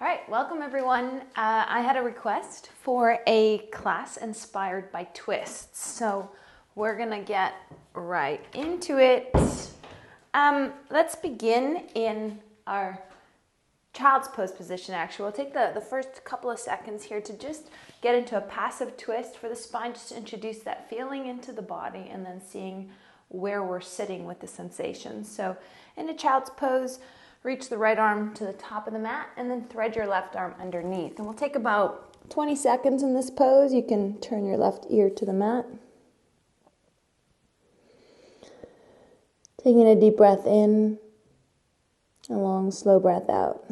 All right, welcome everyone. I had a request for a class inspired by twists, so we're gonna get right into it. Let's begin in our child's pose position. Actually, we'll take the first couple of seconds here to just get into a passive twist for the spine, just to introduce that feeling into the body and then seeing where we're sitting with the sensations. So in a child's pose, reach the right arm to the top of the mat and then thread your left arm underneath. And we'll take about 20 seconds in this pose. You can turn your left ear to the mat. Taking a deep breath in, a long, slow breath out.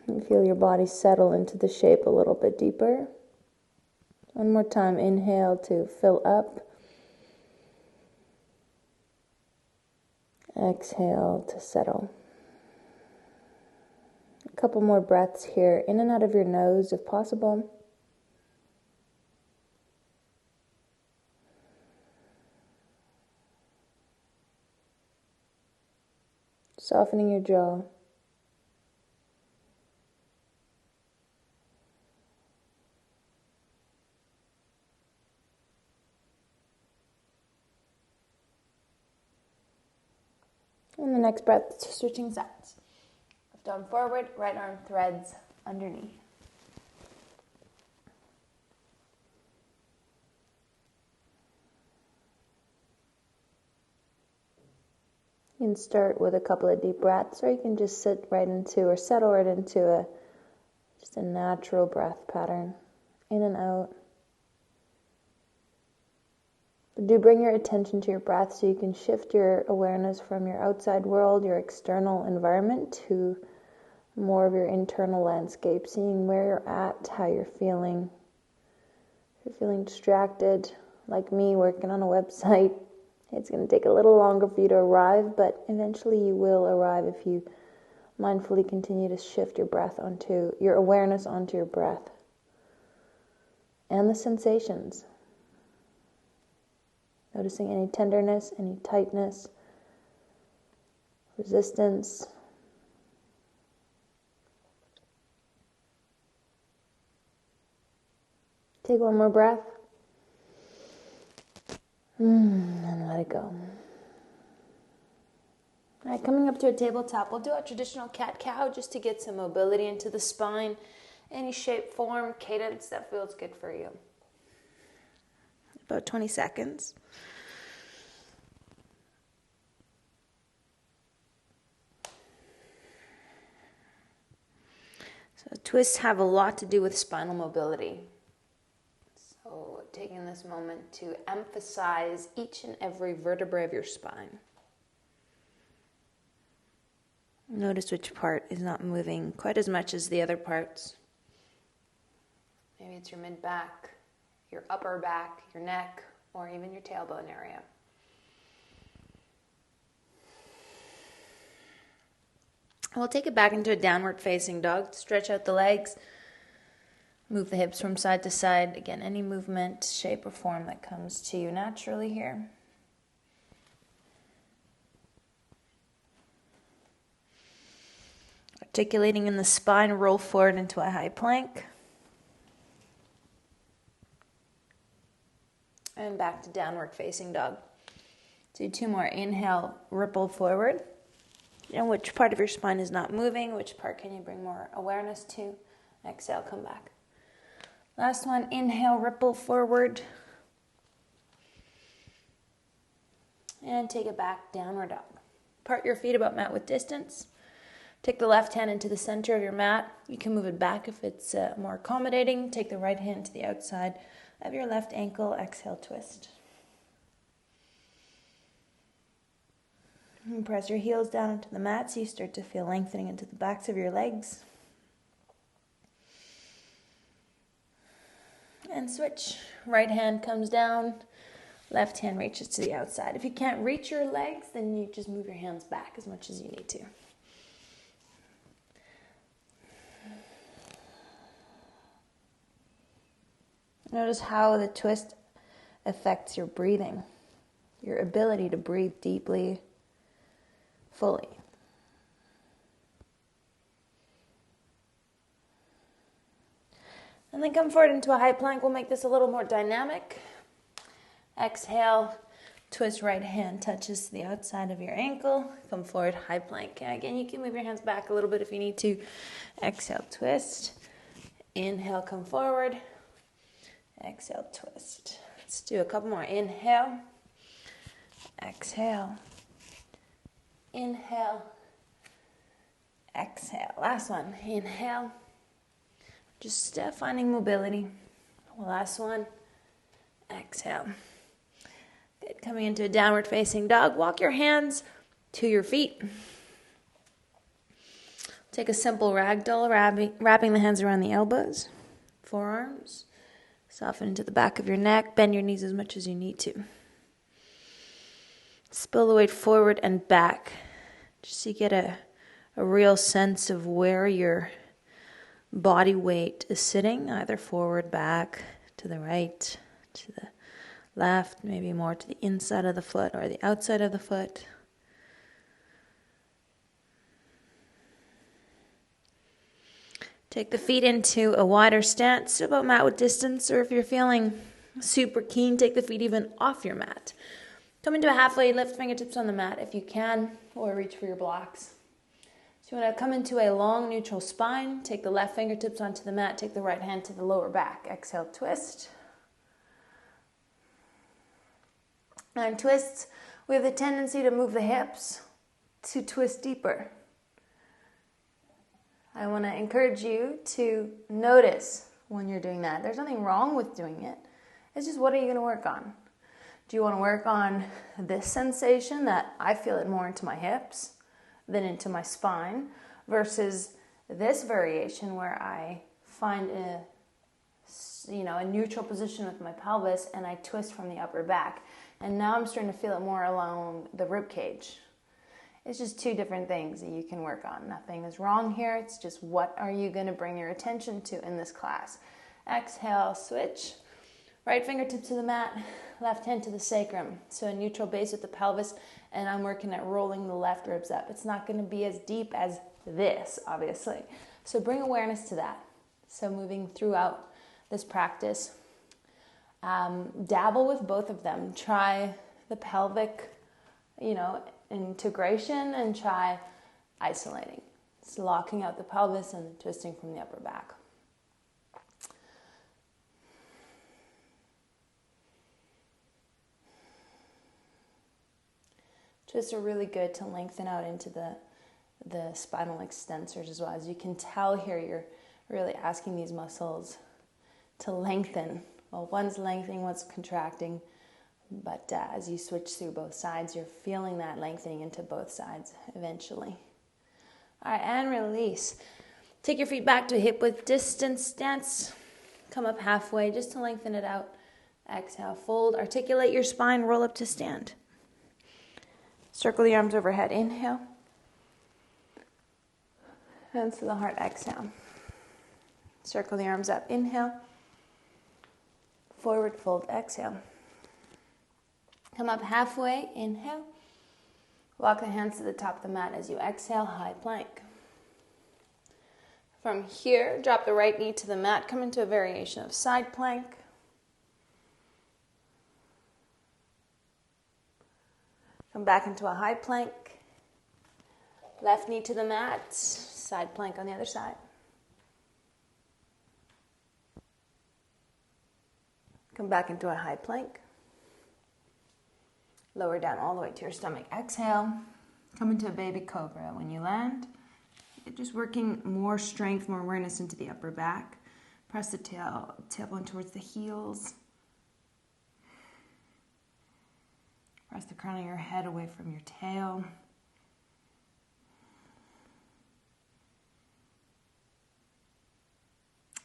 And feel your body settle into the shape a little bit deeper. One more time, inhale to fill up. Exhale to settle. A couple more breaths here, in and out of your nose if possible. Softening your jaw. And the next breath, switching sides. Left arm forward, right arm threads underneath. You can start with a couple of deep breaths, or you can just sit right into or settle right into just a natural breath pattern, in and out. But do bring your attention to your breath so you can shift your awareness from your outside world, your external environment, to more of your internal landscape, seeing where you're at, how you're feeling. If you're feeling distracted, like me working on a website, it's going to take a little longer for you to arrive, but eventually you will arrive if you mindfully continue to shift your breath onto your awareness onto your breath and the sensations. Noticing any tenderness, any tightness, resistance. Take one more breath. And let it go. All right, coming up to a tabletop, we'll do a traditional cat-cow just to get some mobility into the spine. Any shape, form, cadence that feels good for you. About 20 seconds. So twists have a lot to do with spinal mobility. So taking this moment to emphasize each and every vertebrae of your spine. Notice which part is not moving quite as much as the other parts. Maybe it's your mid-back, your upper back, your neck, or even your tailbone area. We'll take it back into a downward facing dog. Stretch out the legs. Move the hips from side to side. Again, any movement, shape, or form that comes to you naturally here. Articulating in the spine, roll forward into a high plank. And back to downward facing dog. Do two more. Inhale, ripple forward. And which part of your spine is not moving? Which part can you bring more awareness to? Exhale, come back. Last one, inhale, ripple forward. And take it back, downward dog. Part your feet about mat width distance. Take the left hand into the center of your mat. You can move it back if it's more accommodating. Take the right hand to the outside of your left ankle. Exhale, twist. And press your heels down into the mat so you start to feel lengthening into the backs of your legs. And switch. Right hand comes down. Left hand reaches to the outside. If you can't reach your legs, then you just move your hands back as much as you need to. Notice how the twist affects your breathing, your ability to breathe deeply, fully. And then come forward into a high plank. We'll make this a little more dynamic. Exhale, twist right hand touches the outside of your ankle. Come forward, high plank. Again, you can move your hands back a little bit if you need to. Exhale, twist. Inhale, come forward. Exhale, twist. Let's do a couple more. Inhale. Exhale. Inhale. Exhale. Last one. Inhale. Just finding mobility. Last one. Exhale. Good. Coming into a downward facing dog. Walk your hands to your feet. Take a simple ragdoll, wrapping the hands around the elbows, forearms. Soften into the back of your neck. Bend your knees as much as you need to. Spill the weight forward and back. Just so you get a real sense of where your body weight is sitting, either forward, back, to the right, to the left, maybe more to the inside of the foot or the outside of the foot. Take the feet into a wider stance, about mat width distance, or if you're feeling super keen, take the feet even off your mat. Come into a halfway lift, fingertips on the mat if you can, or reach for your blocks. So you want to come into a long neutral spine, take the left fingertips onto the mat, take the right hand to the lower back. Exhale, twist. Now in twists, we have the tendency to move the hips to twist deeper. I want to encourage you to notice when you're doing that. There's nothing wrong with doing it. It's just, what are you going to work on? Do you want to work on this sensation that I feel it more into my hips than into my spine, versus this variation where I find a neutral position with my pelvis and I twist from the upper back. And now I'm starting to feel it more along the rib cage. It's just two different things that you can work on. Nothing is wrong here. It's just, what are you going to bring your attention to in this class? Exhale, switch. Right fingertips to the mat, left hand to the sacrum. So a neutral base with the pelvis, and I'm working at rolling the left ribs up. It's not going to be as deep as this, obviously. So bring awareness to that. So moving throughout this practice, dabble with both of them. Try the pelvic, integration, and try isolating. It's locking out the pelvis and twisting from the upper back. Twists are really good to lengthen out into the spinal extensors as well. As you can tell here, you're really asking these muscles to lengthen. Well, one's lengthening, one's contracting. But as you switch through both sides, you're feeling that lengthening into both sides eventually. All right, and release. Take your feet back to a hip width distance stance. Come up halfway just to lengthen it out. Exhale, fold. Articulate your spine, roll up to stand. Circle the arms overhead. Inhale. Hands to the heart. Exhale. Circle the arms up. Inhale. Forward fold. Exhale. Come up halfway. Inhale. Walk the hands to the top of the mat as you exhale. High plank. From here, drop the right knee to the mat. Come into a variation of side plank. Come back into a high plank. Left knee to the mat. Side plank on the other side. Come back into a high plank. Lower down all the way to your stomach. Exhale. Come into a baby cobra. When you land, you're just working more strength, more awareness into the upper back. Press the tailbone towards the heels. Press the crown of your head away from your tail.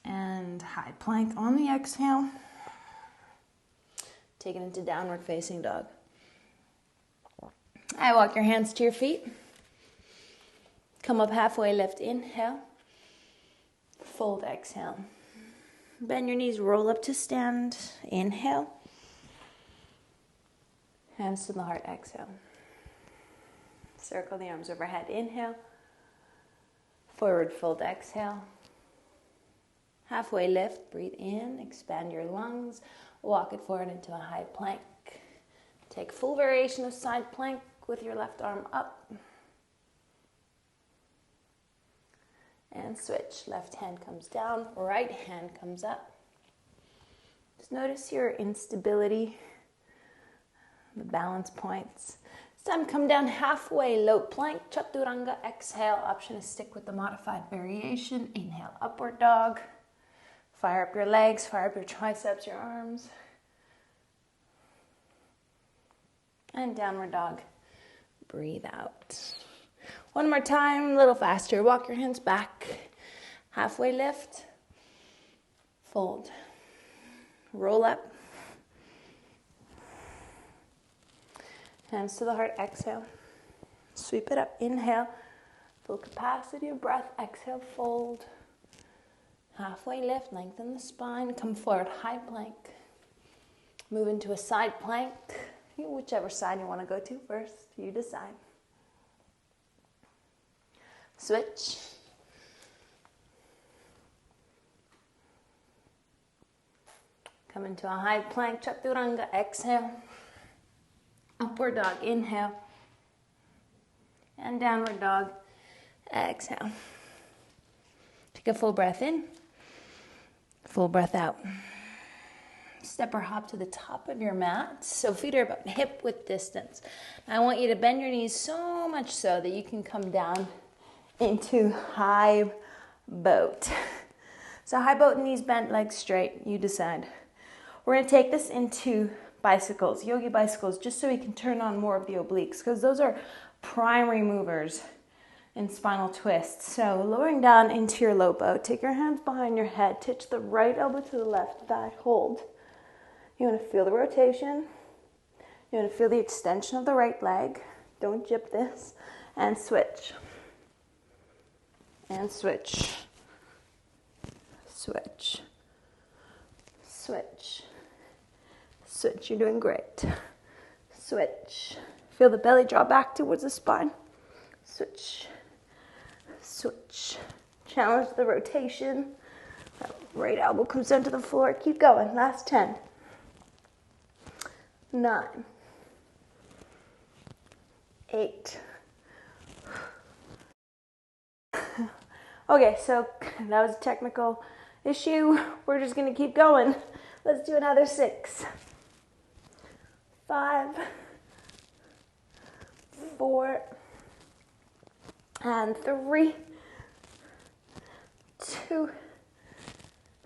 And high plank on the exhale. Take it into downward facing dog. I walk your hands to your feet. Come up halfway, lift, inhale. Fold, exhale. Bend your knees, roll up to stand. Inhale. Hands to the heart, exhale. Circle the arms overhead, inhale. Forward fold, exhale. Halfway lift, breathe in, expand your lungs, walk it forward into a high plank. Take full variation of side plank with your left arm up. And switch. Left hand comes down, right hand comes up. Just notice your instability, the balance points. This time come down halfway, low plank, chaturanga, exhale. Option is stick with the modified variation. Inhale, upward dog. Fire up your legs, fire up your triceps, your arms. And downward dog. Breathe out. One more time, a little faster. Walk your hands back. Halfway lift. Fold. Roll up. Hands to the heart, exhale. Sweep it up, inhale. Full capacity of breath, exhale, fold. Halfway lift, lengthen the spine. Come forward, high plank. Move into a side plank. Whichever side you want to go to first, you decide. Switch. Come into a high plank, chaturanga, exhale. Upward dog, inhale. And downward dog, exhale. Take a full breath in, full breath out. Step or hop to the top of your mat. So feet are about hip width distance. I want you to bend your knees so much so that you can come down into high boat. So high boat, knees bent, legs straight, you decide. We're going to take this into bicycles, yogi bicycles, just so we can turn on more of the obliques, because those are primary movers in spinal twists. So lowering down into your low boat, take your hands behind your head, touch the right elbow to the left thigh, hold. You want to feel the rotation. You want to feel the extension of the right leg. Don't jip this. And switch. And switch. Switch. Switch. Switch. You're doing great. Switch. Feel the belly draw back towards the spine. Switch. Switch. Challenge the rotation. Right elbow comes down to the floor. Keep going. Last 10. 9. 8. Okay, so that was a technical issue. We're just going to keep going. Let's do another 6. 5. 4. And 3. 2.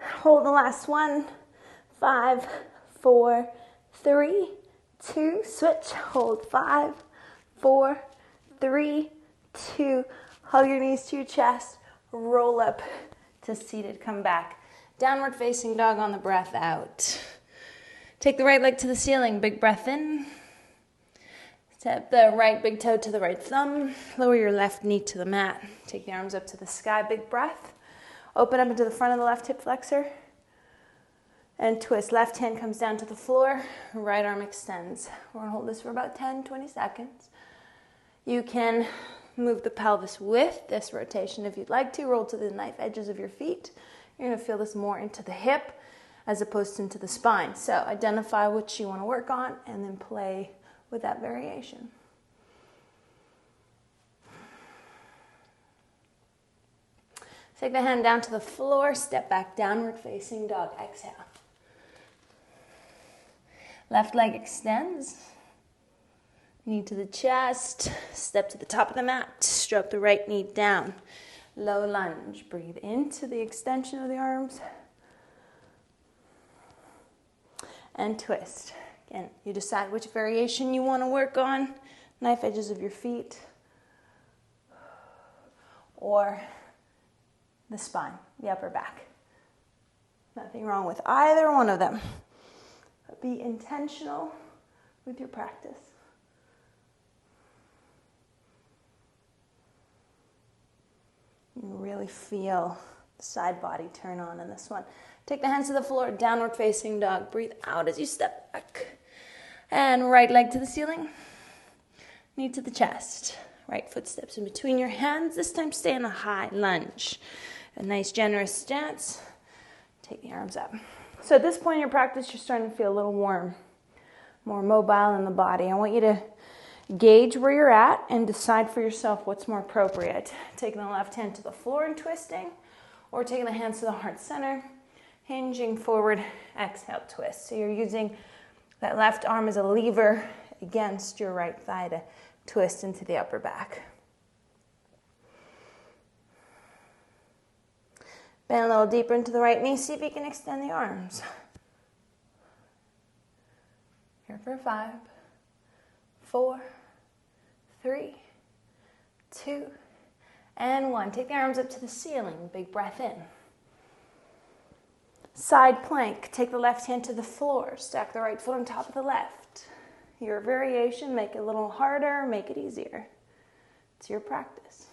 Hold the last one. 5, 4, 3, 2. Switch. Hold. 5, 4, 3, 2. Hug your knees to your chest. Roll up to seated. Come back. Downward facing dog on the breath out. Take the right leg to the ceiling. Big breath in. Step the right big toe to the right thumb. Lower your left knee to the mat. Take the arms up to the sky. Big breath. Open up into the front of the left hip flexor. And twist. Left hand comes down to the floor. Right arm extends. We're going to hold this for about 10, 20 seconds. You can move the pelvis with this rotation if you'd like to. Roll to the knife edges of your feet. You're going to feel this more into the hip as opposed to into the spine. So identify what you want to work on and then play with that variation. Take the hand down to the floor. Step back, downward facing dog. Exhale. Left leg extends. Knee to the chest, step to the top of the mat, stroke the right knee down. Low lunge, breathe into the extension of the arms. And twist. Again, you decide which variation you want to work on. Knife edges of your feet. Or the spine, the upper back. Nothing wrong with either one of them. But be intentional with your practice. You really feel the side body turn on in this one. Take the hands to the floor, downward facing dog. Breathe out as you step back. And right leg to the ceiling, knee to the chest. Right foot steps in between your hands. This time stay in a high lunge. A nice generous stance. Take the arms up. So at this point in your practice, you're starting to feel a little warm, more mobile in the body. I want you to gauge where you're at and decide for yourself what's more appropriate. Taking the left hand to the floor and twisting, or taking the hands to the heart center, hinging forward, exhale, twist. So you're using that left arm as a lever against your right thigh to twist into the upper back. Bend a little deeper into the right knee. See if you can extend the arms. Here for 5, 4, 3, 2, and 1. Take the arms up to the ceiling. Big breath in. Side plank. Take the left hand to the floor. Stack the right foot on top of the left. Your variation, make it a little harder, make it easier. It's your practice.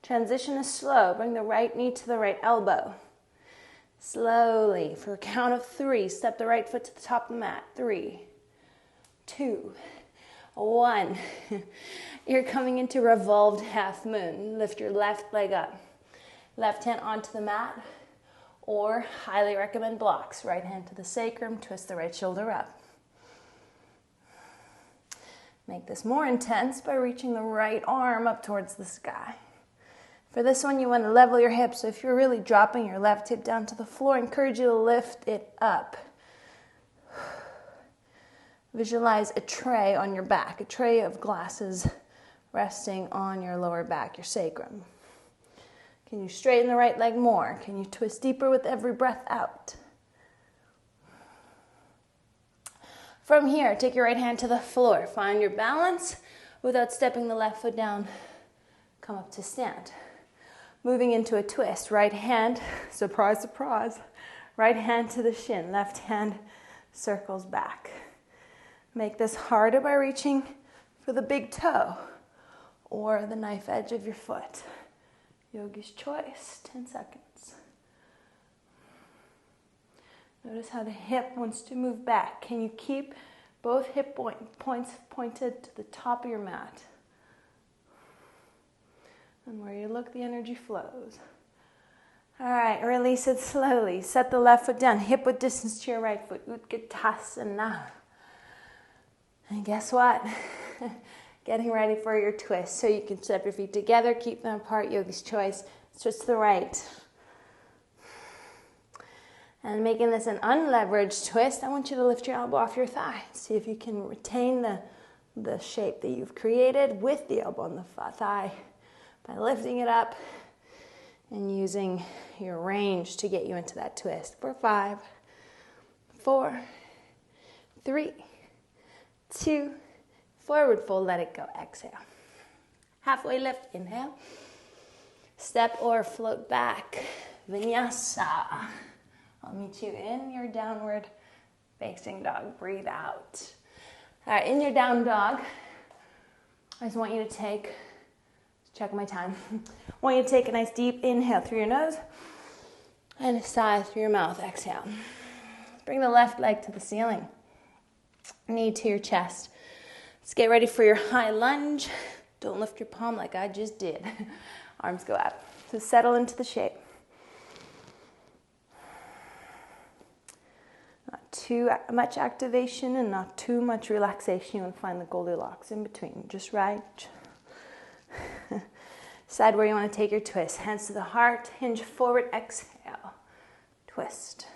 Transition is slow. Bring the right knee to the right elbow. Slowly, for a count of 3, step the right foot to the top of the mat. 3, 2, 1. You're coming into revolved half moon. Lift your left leg up. Left hand onto the mat, or highly recommend blocks. Right hand to the sacrum, twist the right shoulder up. Make this more intense by reaching the right arm up towards the sky. For this one, you want to level your hips. So if you're really dropping your left hip down to the floor, I encourage you to lift it up. Visualize a tray on your back, a tray of glasses resting on your lower back, your sacrum. Can you straighten the right leg more? Can you twist deeper with every breath out? From here, take your right hand to the floor. Find your balance without stepping the left foot down. Come up to stand. Moving into a twist. Right hand, surprise, surprise. Right hand to the shin. Left hand circles back. Make this harder by reaching for the big toe or the knife edge of your foot. Yogi's choice, 10 seconds. Notice how the hip wants to move back. Can you keep both hip points pointed to the top of your mat? And where you look, the energy flows. All right, release it slowly. Set the left foot down, hip width distance to your right foot. Utkatasana. And guess what? Getting ready for your twist. So you can step your feet together, keep them apart, Yogi's choice. Switch to the right. And making this an unleveraged twist, I want you to lift your elbow off your thigh. See if you can retain the shape that you've created with the elbow on the thigh by lifting it up and using your range to get you into that twist. For 5, 4, 3, 2, forward fold, let it go, exhale. Halfway lift, inhale. Step or float back, vinyasa. I'll meet you in your downward facing dog. Breathe out. All right, in your down dog, I just want you to take, check my time. I want you to take a nice deep inhale through your nose and a sigh through your mouth, exhale. Bring the left leg to the ceiling, knee to your chest. Let's get ready for your high lunge. Don't lift your palm like I just did. Arms go up. So settle into the shape. Not too much activation and not too much relaxation. You want to find the Goldilocks in between, just right. Decide where you want to take your twist. Hands to the heart, hinge forward, exhale. Twist.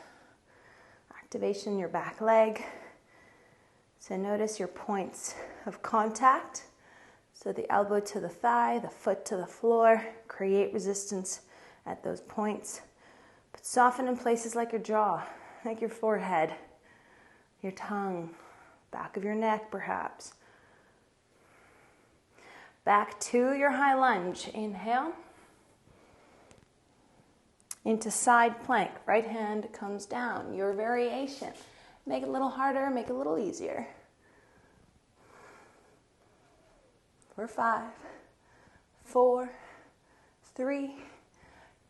Activation in your back leg. So notice your points of contact. So the elbow to the thigh, the foot to the floor. Create resistance at those points. But soften in places like your jaw, like your forehead, your tongue, back of your neck perhaps. Back to your high lunge. Inhale. Into side plank. Right hand comes down. Your variation. Make it a little harder, make it a little easier. For 5, 4, 3,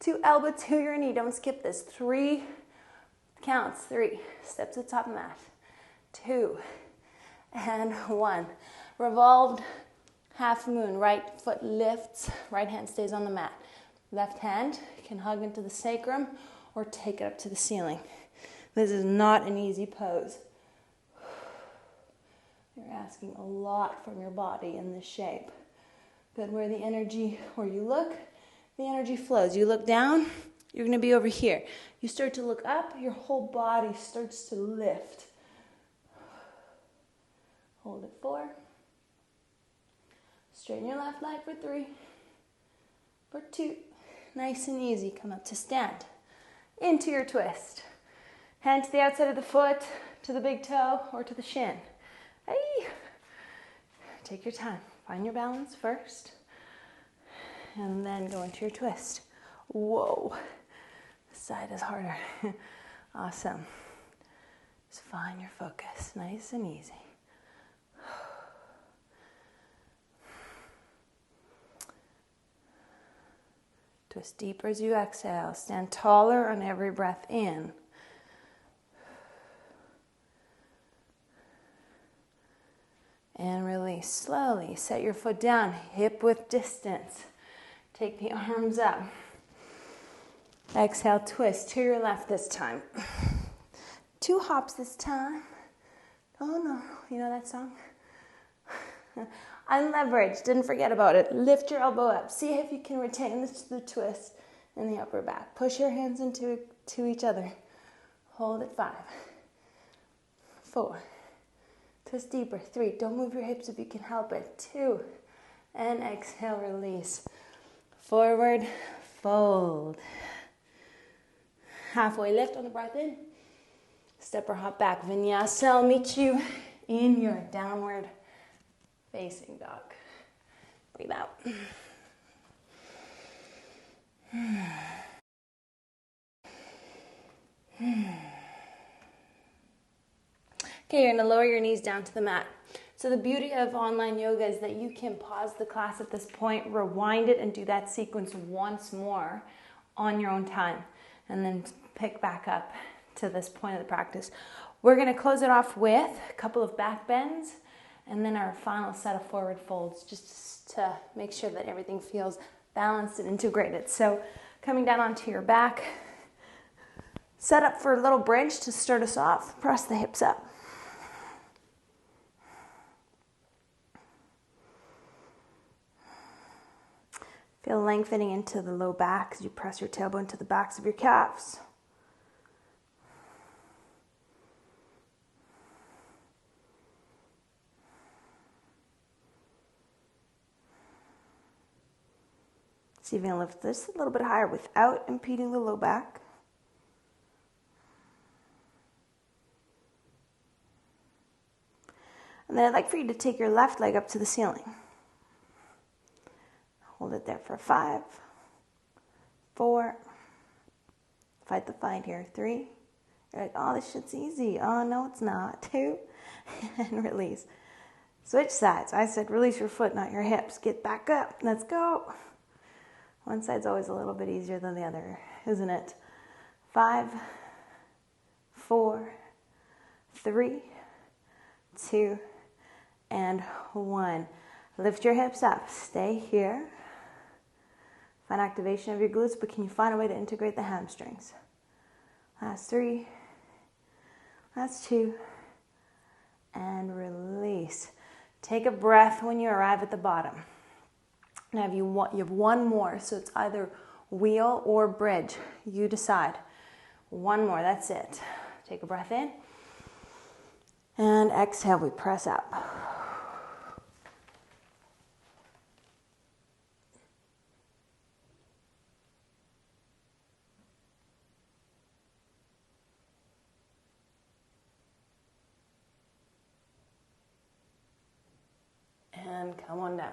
2, elbow to your knee. Don't skip this. 3 counts. 3. Step to the top of the mat. 2 and 1. Revolved half moon. Right foot lifts, right hand stays on the mat. Left hand can hug into the sacrum or take it up to the ceiling. This is not an easy pose. You're asking a lot from your body in this shape. But where you look, the energy flows. You look down, you're going to be over here. You start to look up, your whole body starts to lift. Hold it 4. Straighten your left leg for 3. For 2. Nice and easy. Come up to stand. Into your twist. Hand to the outside of the foot, to the big toe, or to the shin. Hey. Take your time. Find your balance first. And then go into your twist. Whoa. This side is harder. Awesome. Just find your focus. Nice and easy. Twist deeper as you exhale. Stand taller on every breath in. And release slowly. Set your foot down, hip width distance. Take the arms up. Exhale, twist to your left this time. 2 hops this time. Oh no, you know that song? Unleveraged, didn't forget about it. Lift your elbow up. See if you can retain the twist in the upper back. Push your hands into each other. Hold it 5. 4. Twist deeper. 3. Don't move your hips if you can help it. 2. And exhale, release. Forward, fold. Halfway lift on the breath in. Step or hop back. Vinyasa. I'll meet you in your downward facing dog. Breathe out. Okay, you're going to lower your knees down to the mat. So the beauty of online yoga is that you can pause the class at this point, rewind it, and do that sequence once more on your own time, and then pick back up to this point of the practice. We're going to close it off with a couple of back bends, and then our final set of forward folds, just to make sure that everything feels balanced and integrated. So coming down onto your back, set up for a little bridge to start us off. Press the hips up. Feel lengthening into the low back as you press your tailbone into the backs of your calves. See if you can lift this a little bit higher without impeding the low back. And then I'd like for you to take your left leg up to the ceiling. Hold it there for 5, 4, fight the fight here, 3, you're like, oh, this shit's easy, oh, no, it's not, 2, and release. Switch sides. I said release your foot, not your hips. Get back up, let's go. One side's always a little bit easier than the other, isn't it? 5, 4, 3, 2, and 1. Lift your hips up, stay here. Find activation of your glutes, but can you find a way to integrate the hamstrings? Last 3, last 2, and release. Take a breath when you arrive at the bottom. Now you have one more, so it's either wheel or bridge. You decide. One more, that's it. Take a breath in, and exhale, we press up. And come on down.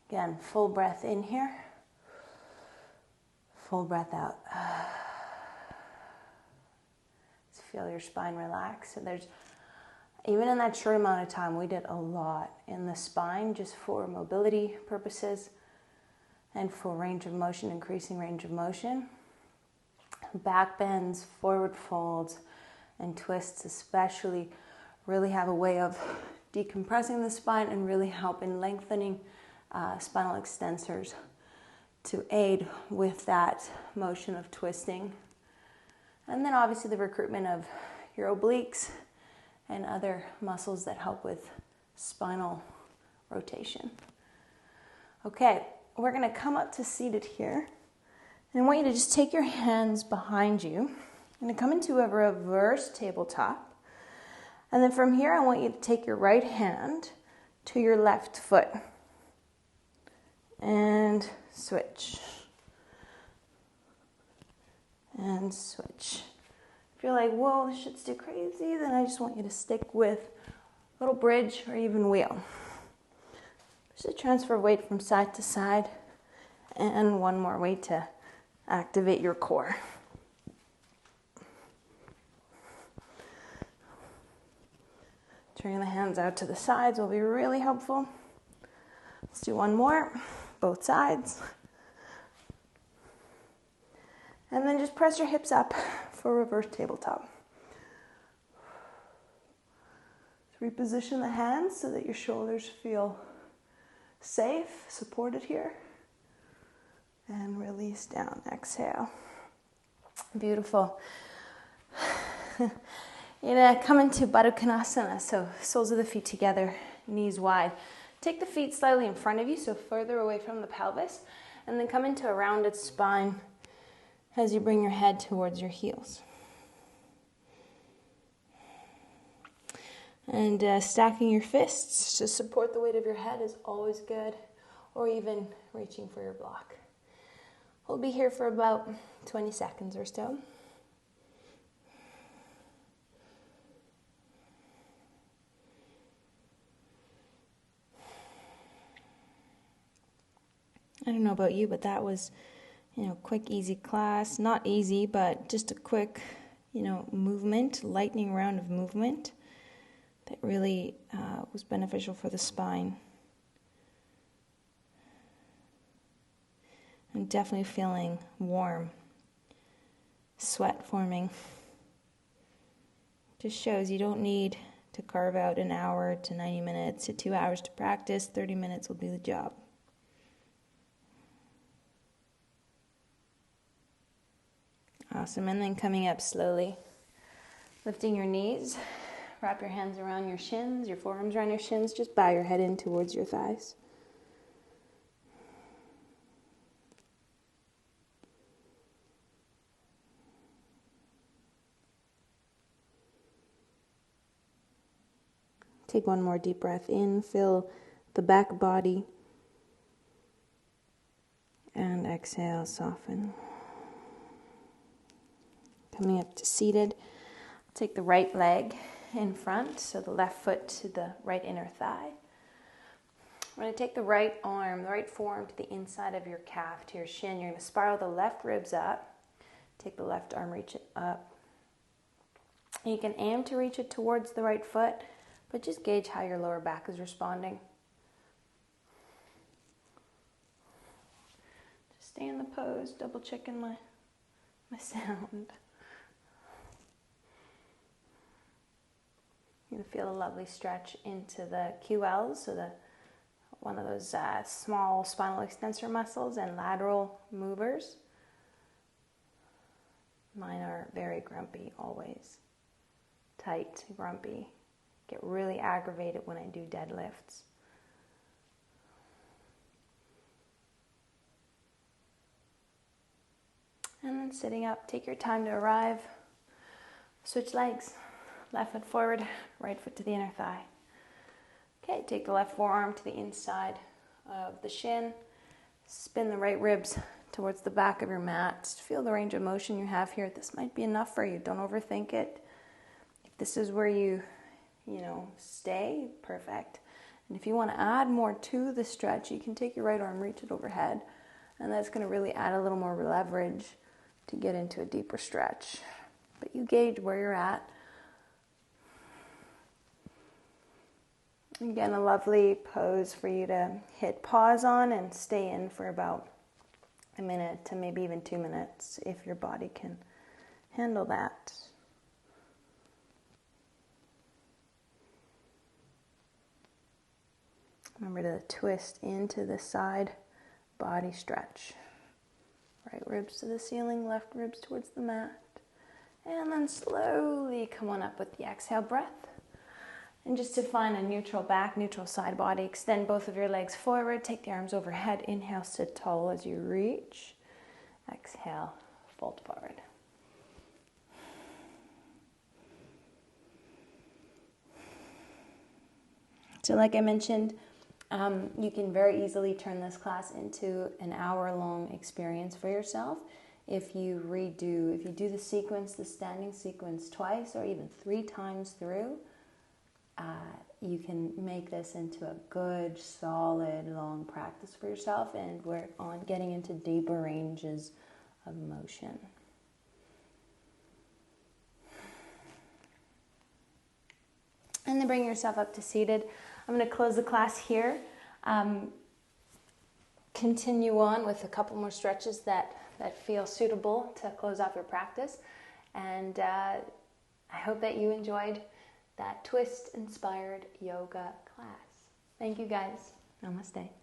Again, full breath in here. Full breath out. Just feel your spine relax. So even in that short amount of time, we did a lot in the spine just for mobility purposes and for range of motion, increasing range of motion. Back bends, forward folds, and twists especially really have a way of decompressing the spine and really help in lengthening spinal extensors to aid with that motion of twisting. And then obviously the recruitment of your obliques and other muscles that help with spinal rotation. Okay, we're going to come up to seated here. And I want you to just take your hands behind you. I'm going to come into a reverse tabletop. And then from here, I want you to take your right hand to your left foot. And switch. And switch. If you're like, whoa, this shit's too crazy, then I just want you to stick with a little bridge or even wheel. Just to transfer weight from side to side. And one more way to activate your core. Turning the hands out to the sides will be really helpful. Let's do one more, both sides. And then just press your hips up for reverse tabletop. Reposition the hands so that your shoulders feel safe, supported here. And release down, exhale. Beautiful. You're gonna come into Bharakanasana, so soles of the feet together, knees wide. Take the feet slightly in front of you, so further away from the pelvis, and then come into a rounded spine as you bring your head towards your heels. And stacking your fists to support the weight of your head is always good, or even reaching for your block. We'll be here for about 20 seconds or so. I don't know about you, but that was, quick, easy class. Not easy, but just a quick, movement, lightning round of movement that really was beneficial for the spine. I'm definitely feeling warm, sweat forming. Just shows you don't need to carve out an hour to 90 minutes to 2 hours to practice. 30 minutes will do the job. Awesome, and then coming up slowly, lifting your knees, wrap your hands around your shins, your forearms around your shins, just bow your head in towards your thighs. Take one more deep breath in, fill the back body, and exhale, soften. Coming up to seated, take the right leg in front, so the left foot to the right inner thigh. We're going to take the right arm, the right forearm to the inside of your calf, to your shin. You're going to spiral the left ribs up. Take the left arm, reach it up. And you can aim to reach it towards the right foot, but just gauge how your lower back is responding. Just stay in the pose, double checking my sound. You're going to feel a lovely stretch into the QLs, so one of those small spinal extensor muscles and lateral movers. Mine are very grumpy always. Tight, grumpy. Get really aggravated when I do deadlifts. And then sitting up, take your time to arrive. Switch legs. Left foot forward, right foot to the inner thigh. Okay, take the left forearm to the inside of the shin. Spin the right ribs towards the back of your mat. Just feel the range of motion you have here. This might be enough for you. Don't overthink it. If this is where you stay, perfect. And if you want to add more to the stretch, you can take your right arm, reach it overhead. And that's going to really add a little more leverage to get into a deeper stretch. But you gauge where you're at. Again, a lovely pose for you to hit pause on and stay in for about a minute to maybe even 2 minutes if your body can handle that. Remember to twist into the side body stretch. Right ribs to the ceiling, left ribs towards the mat. And then slowly come on up with the exhale breath. And just to find a neutral back, neutral side body, extend both of your legs forward, take the arms overhead, inhale, sit tall as you reach. Exhale, fold forward. So like I mentioned, you can very easily turn this class into an hour-long experience for yourself. If you do the sequence, the standing sequence twice or even 3 times through, you can make this into a good, solid, long practice for yourself, and we're on getting into deeper ranges of motion. And then bring yourself up to seated. I'm going to close the class here. Continue on with a couple more stretches that feel suitable to close off your practice. And I hope that you enjoyed that twist-inspired yoga class. Thank you guys. Namaste.